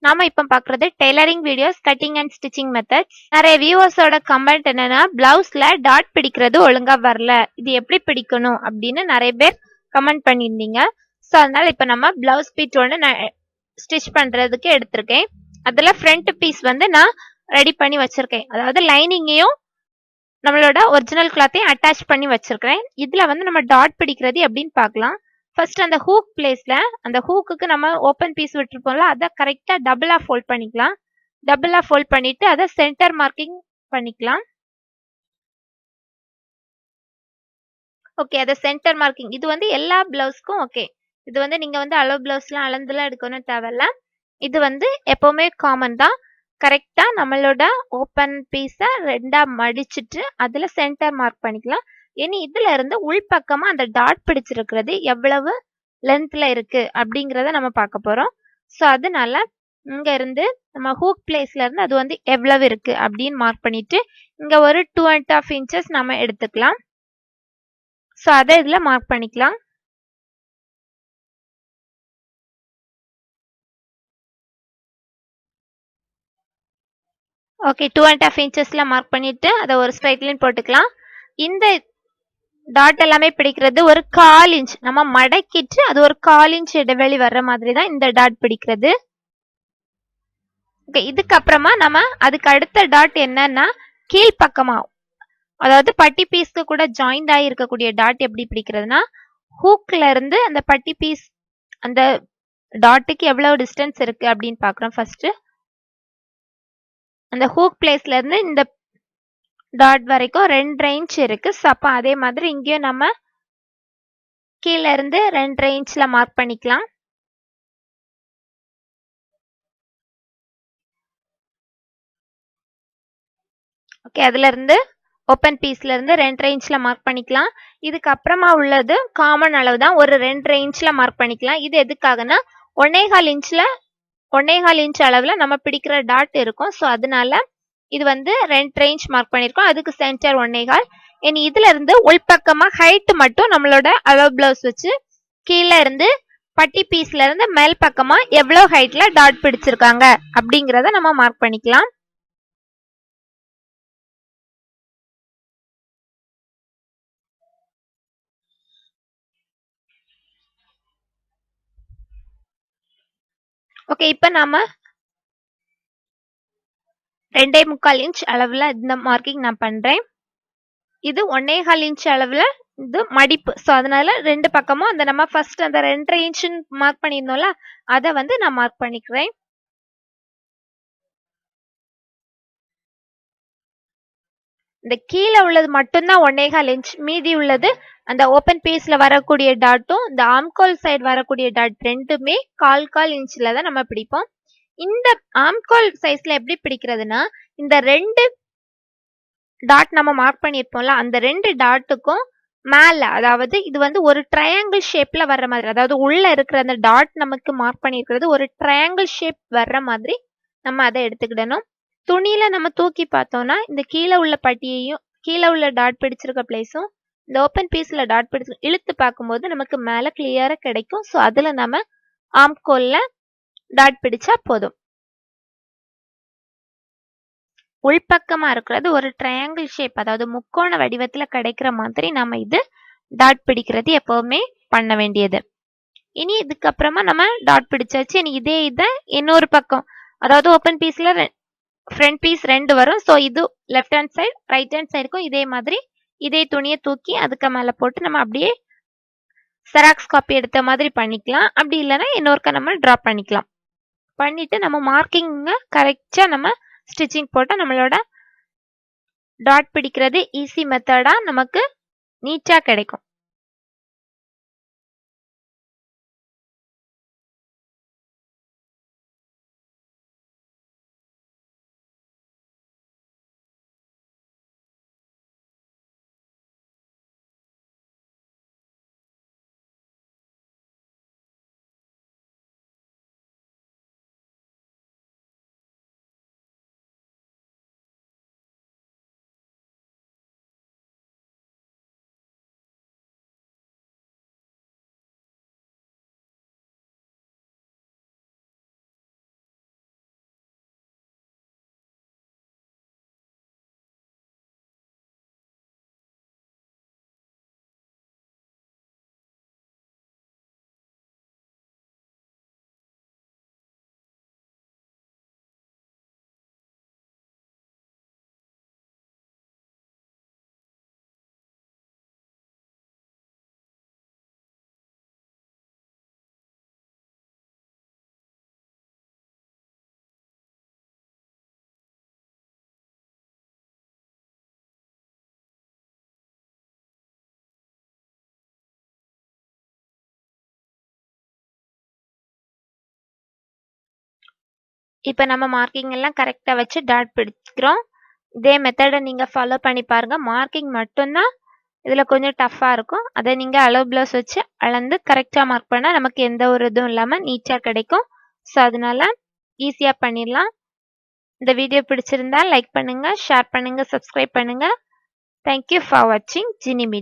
நாம இப்ப பாக்குறது tailoring videos, cutting and stitching methods. நிறைய வியூவர்ஸோட கமெண்ட் என்னன்னா, பிளவுஸ்ல டாட் பிடிக்கிறது ஒழுங்கா வரல, இது எப்படி பிடிக்கணும் அப்படின்னு நிறைய பேர் கமெண்ட் பண்ணியிருந்தீங்க. ஸோ அதனால இப்ப நம்ம பிளவுஸ் பீட் ஒன்று ஸ்டிச் பண்றதுக்கு எடுத்திருக்கேன். அதுல ஃப்ரண்ட் பீஸ் வந்து நான் ரெடி பண்ணி வச்சிருக்கேன். அதாவது லைனிங்கையும் நம்மளோட ஒரிஜினல் கிளாத்தையும் அட்டாச் பண்ணி வச்சிருக்கேன். இதுல வந்து நம்ம டாட் பிடிக்கிறது எப்படின்னு பார்க்கலாம். ஃபர்ஸ்ட் அந்த ஹூக் பிளேஸ்ல அந்த ஹூக்குக்கு நம்ம ஓப்பன் பீஸ் விட்டுருப்போம்ல, அதை கரெக்டா டபுளா ஃபோல்ட் பண்ணிக்கலாம். டபுளா ஃபோல்ட் பண்ணிட்டு அதை சென்டர் மார்க்கிங் பண்ணிக்கலாம். ஓகே, அதை சென்டர் மார்க்கிங் இது வந்து எல்லா பிளவுஸ்க்கும் ஓகே. இது வந்து நீங்க வந்து அளவு பிளவுஸ்லாம் அளந்துலாம் எடுக்கணும் தேவையில்ல. இது வந்து எப்பவுமே காமன் தான். கரெக்டா நம்மளோட ஓப்பன் பீஸை ரெண்டா மடிச்சிட்டு அதுல சென்டர் மார்க் பண்ணிக்கலாம். இனி இதுல இருந்து உள்பக்கமா அந்த டாட் பிடிச்சிருக்கிறது எவ்வளவு லென்த்ல இருக்கு அப்படிங்கறத நம்ம பார்க்க போறோம். ஸோ அதனால இங்க இருந்து நம்ம ஹூக் பிளேஸ்ல இருந்து அது வந்து எவ்வளவு இருக்கு அப்படின்னு மார்க் பண்ணிட்டு இங்க ஒரு 2.5 inches நம்ம எடுத்துக்கலாம். ஸோ அதை இதுல மார்க் பண்ணிக்கலாம். ஓகே, 2.5 inchesல மார்க் பண்ணிட்டு அதை ஒரு ஸ்ட்ரைட் லைன் போட்டுக்கலாம். இந்த டாட் எல்லாமே பிடிக்கிறது ஒரு 1/4 inch நம்ம மடக்கிட்டு அது ஒரு 1/4 inch இடைவெளி வர்ற மாதிரி தான் இந்த டாட் பிடிக்கிறது. ஓகே, இதுக்கப்புறமா நம்ம அதுக்கு அடுத்த டாட் என்னன்னா கீழ்பக்கமா, அதாவது பட்டி பீஸ்க்கு கூட ஜாயிண்ட் ஆகி இருக்கக்கூடிய டாட் எப்படி பிடிக்கிறதுனா, ஹூக்ல இருந்து அந்த பட்டி பீஸ் அந்த டாட்டுக்கு எவ்வளவு டிஸ்டன்ஸ் இருக்கு அப்படின்னு பாக்குறோம். ஃபர்ஸ்ட் அந்த ஹூக் பிளேஸ்ல இருந்து இந்த டாட் வரைக்கும் 2.5 inch இருக்கு. ஸோ அப்ப அதே மாதிரி இங்கேயும் நம்ம கீழ இருந்து 2.5 inchல மார்க் பண்ணிக்கலாம். ஓகே, அதுல இருந்து ஓப்பன் பீஸ்ல இருந்து 2.5 inchல மார்க் பண்ணிக்கலாம். இதுக்கு அப்புறமா உள்ளது காமன் அளவு தான், ஒரு 2.5 inchல மார்க் பண்ணிக்கலாம். இது எதுக்காகனா 1.25 inch அளவுல நம்ம பிடிக்கிற டாட் இருக்கும். ஸோ அதனால இது வந்து 2.5 inch மார்க் பண்ணிருக்கோம். அதுக்கு சென்டர் 1.25. இனி இதுல இருந்து உள்பக்கமா ஹைட் மட்டும் நம்மளோட அளவு பிளவுஸ் வச்சு கீழே இருந்து பட்டி பீஸ்ல இருந்து மேல் பக்கமா எவ்வளவு ஹைட்ல டாட் பிடிச்சிருக்காங்க அப்படிங்கறத நம்ம மார்க் பண்ணிக்கலாம். ஓகே, இப்ப நாம 2.25 inch அளவுல இந்த மார்க்கிங் நான் பண்றேன். இது 1.25 inch அளவுல இது மடிப்பு. ஸோ அதனால ரெண்டு பக்கமும் அந்த நம்ம ஃபர்ஸ்ட் அந்த 2.5 inch மார்க் பண்ணியிருந்தோம்ல, அதை வந்து நான் மார்க் பண்ணிக்கிறேன். இந்த கீழே உள்ளது மட்டும்தான் 1.25 inch, மீதி உள்ளது அந்த ஓப்பன் பீஸ்ல வரக்கூடிய டாட்டும் இந்த ஆம்கோல் சைடு வரக்கூடிய டாட் ரெண்டுமே 1/4 inchல தான் நம்ம பிடிப்போம். இந்த ஆம்கோல் சைஸ்ல எப்படி பிடிக்கிறதுனா, இந்த 2 டாட் நம்ம மார்க் பண்ணியிருப்போம்ல, அந்த 2 டாட்டுக்கும் மேல, அதாவது இது வந்து ஒரு ட்ரையாங்கிள் ஷேப்ல வர்ற மாதிரி, அதாவது உள்ள இருக்கிற அந்த டாட் நமக்கு மார்க் பண்ணியிருக்கிறது ஒரு ட்ரையாங்கிள் ஷேப் வர்ற மாதிரி நம்ம அதை எடுத்துக்கிடணும். துணியில நம்ம தூக்கி பார்த்தோம்னா இந்த கீழே உள்ள பட்டியையும் கீழே உள்ள டாட் பிடிச்சிருக்க பிளேஸும் இந்த ஓப்பன் பீஸ்ல டாட் பிடிச்சு இழுத்து பார்க்கும்போது நமக்கு மேல கிளியரா கிடைக்கும். ஸோ அதுல நம்ம ஆம்கோல்ல டாட் பிடிச்சா போதும். உள்பக்கமா இருக்கிறது ஒரு ட்ரையாங்கிள் ஷேப், அதாவது முக்கோண வடிவத்துல கிடைக்கிற மாதிரி நம்ம இது டாட் பிடிக்கிறது எப்பவுமே பண்ண வேண்டியது. இனி இதுக்கப்புறமா நம்ம டாட் பிடிச்சாச்சு. இனி இதே இதை இன்னொரு பக்கம், அதாவது ஓப்பன் பீஸ்ல ஃப்ரண்ட் பீஸ் 2 வரும். ஸோ இது left hand side right hand சைடுக்கும் இதே மாதிரி இதே துணியை தூக்கி அதுக்கு மேல போட்டு நம்ம அப்படியே செராக்ஸ் காப்பி எடுத்த மாதிரி பண்ணிக்கலாம். அப்படி இல்லைன்னா இன்னொருக்க நம்ம டிராப் பண்ணிக்கலாம். பண்ணிட்டு நம்ம மார்க்கிங்க கரெக்டா நம்ம ஸ்டிச்சிங் போட்டால் நம்மளோட டாட் பிடிக்கிறது ஈஸி மெத்தடா நமக்கு நீட்டா கிடைக்கும். இப்போ நம்ம மார்க்கிங் எல்லாம் கரெக்டா வச்சு டாட் பிடிக்கிறோம். இதே மெத்தடை நீங்க ஃபாலோ பண்ணி பாருங்க. மார்க்கிங் மட்டும்தான் இதுல கொஞ்சம் டஃப்பா இருக்கும். அதை நீங்க அளவு பிளவுஸ் வச்சு அளந்து கரெக்டா மார்க் பண்ணா நமக்கு எந்த ஒரு இதுவும் இல்லாம நீட்டா கிடைக்கும். ஸோ அதனால ஈஸியா பண்ணிடலாம். இந்த வீடியோ பிடிச்சிருந்தா லைக் பண்ணுங்க, ஷேர் பண்ணுங்க, சப்ஸ்கிரைப் பண்ணுங்க. தேங்க்யூ ஃபார் வாட்சிங் ஜினி மீடியா.